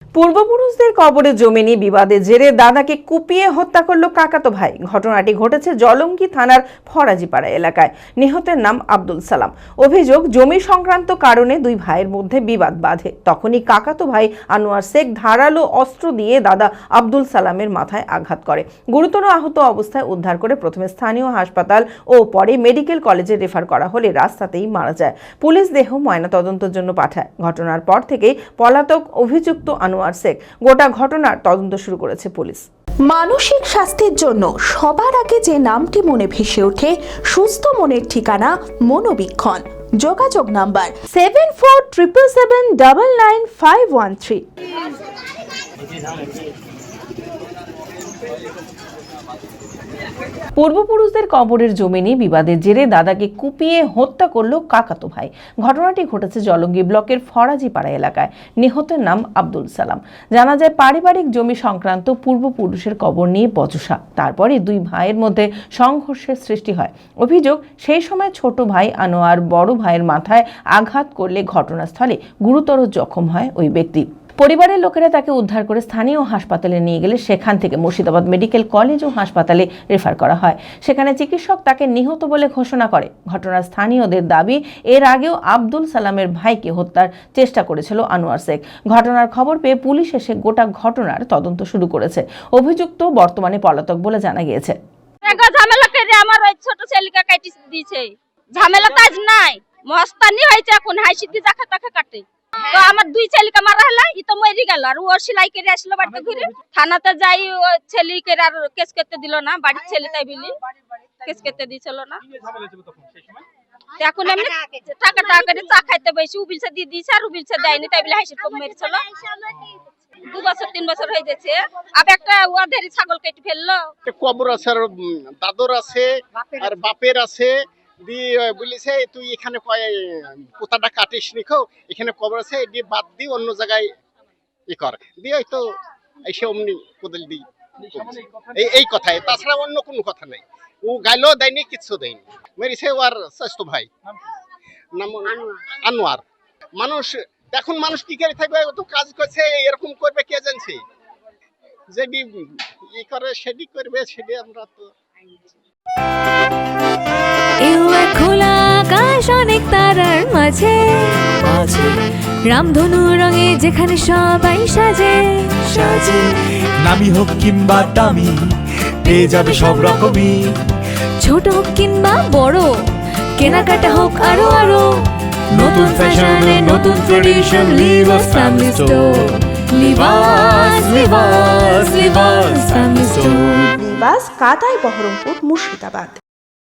পূর্বপুরুষদের কবরে জমি নিয়ে বিবাদের জেরে দাদাকে কুপিয়ে হত্যা করল কাকাতো ভাই। ঘটনাটি ঘটেছে জলঙ্গি থানার ফরাজিপাড়া এলাকায়। নিহতের নাম আব্দুল সালাম। অভিযোগ, জমি সংক্রান্ত কারণে দুই ভাইয়ের মধ্যে বিবাদ বাধে। তখনই কাকাতো ভাই আনোয়ার শেখ ধারালো অস্ত্র দিয়ে দাদা আব্দুল সালামের মাথায় আঘাত করে। গুরুতর আহত অবস্থায় উদ্ধার করে প্রথমে স্থানীয় হাসপাতাল ও পরে মেডিকেল কলেজে রেফার করা হলে রাস্তাতেই মারা যায়। পুলিশ দেহ ময়নাতদন্তের জন্য পাঠায়। ঘটনার পর থেকেই পলাতক অভিযুক্ত আনোয়ার শেখ গোটা ঘটনার তদন্ত শুরু করেছে পুলিশ। মানসিক স্বাস্থ্যের জন্য সবার আগে যে নামটি মনে ভেসে ওঠে, সুস্থ মনের ঠিকানা মনোবীক্ষণ। যোগাযোগ নাম্বার 7477799513। পূর্বপুরুষদের কবরের জমি নিয়ে বিবাদের জেরে দাদাকে কুপিয়ে হত্যা করল কাকাতো ভাই। ঘটনাটি ঘটেছে জলঙ্গি ব্লকের ফরাজিপাড়া এলাকায়। নিহতের নাম আব্দুল সালাম। জানা যায়, পারিবারিক জমি সংক্রান্ত পূর্বপুরুষের কবর নিয়ে বচসা। তারপরে দুই ভাইয়ের মধ্যে সংঘর্ষের সৃষ্টি হয়। অভিযোগ, সেই সময় ছোট ভাই আনোয়ার বড় ভাইয়ের মাথায় আঘাত করলে ঘটনাস্থলে গুরুতর জখম হয় ওই ব্যক্তি। পরিবারের লোকেরা তাকে উদ্ধার করে স্থানীয় হাসপাতালে নিয়ে গেলে সেখান থেকে মুর্শিদাবাদ মেডিকেল কলেজ ও হাসপাতালে রেফার করা হয়। সেখানে চিকিৎসক তাকে নিহত বলে ঘোষণা করে। ঘটনার স্থানীয়দের দাবি, এর আগেও আব্দুল সালামের ভাইকে হত্যার চেষ্টা করেছিল আনোয়ার শেখ। ঘটনার খবর পেয়ে পুলিশ এসে গোটা ঘটনার তদন্ত শুরু করেছে। অভিযুক্ত বর্তমানে পলাতক বলে জানা গিয়েছে। আমার ওই ছোট ছেলেকে কাটি দিয়েছে, ঝামেলা তাজ নাই, মস্তানি হয়েছে, এখন হাসি দিয়ে দেখা তাকে কাটে। তো আমার দুই ছেলেকে মারা হলো, ই তো মরে গেল। আর ও সেলাই করে আসলো বাড়িতে ঘুরে, থানাতে যাই, ও ছেলেকে আর কেস করতে দিল না। বাড়ির ছেলে তাই বলি কেস করতে দিছিল না। এখন এমনি টাকা করে চা খাইতে বসে উবিলসে দিয়ে দিয়েছে, আর উবিলসে দেয়নি তাই বলে হাসির কম মেরেছিল। 2 বছর 3 বছর হয়ে গেছে। আবার একটা ওদের ছাগল কেটে ফেললো। কবর আছে, আর দাদর আছে, আর বাপের আছে। দিয়ে বলেছে, তুই এখানে পোতাটা কাটিস নিখো, এখানে কবর আছে, দিয়ে বাদ দিয়ে অন্য জায়গায় ই কর দিয়ে হয়তো এসে অমনি কোদাল দিই এই কথাই, তাছাড়া অন্য কোনো কথা নাই। ও গাইলেও দেয়নি, কিচ্ছু দেয়নি। মেরেছে ওর স্বাস্থ্য ভাই, নাম আনোয়ার। মানুষ এখন মানুষ কি করে থাকবে, তো কাজ করছে, এরকম করবে কে জানছে। যেটি ই করে সেটি করবে, সেটি আমরা তো খোলা আকাশ, অনেক তারার মাঝে রামধনু রঙে যেখানে সবাই সাজে সাজে। নামি হোক কিংবা দামি, পেয়ে যাবে সব রকমই। ছোট হোক কিংবা বড়, কেনাকাটা হোক আরো আরো। নতুন ফ্যাশনে নতুন tradition, Libas family store. Libas Libas Libas family store. নিবাস কাতাই বহরমপুর, মুর্শিদাবাদ।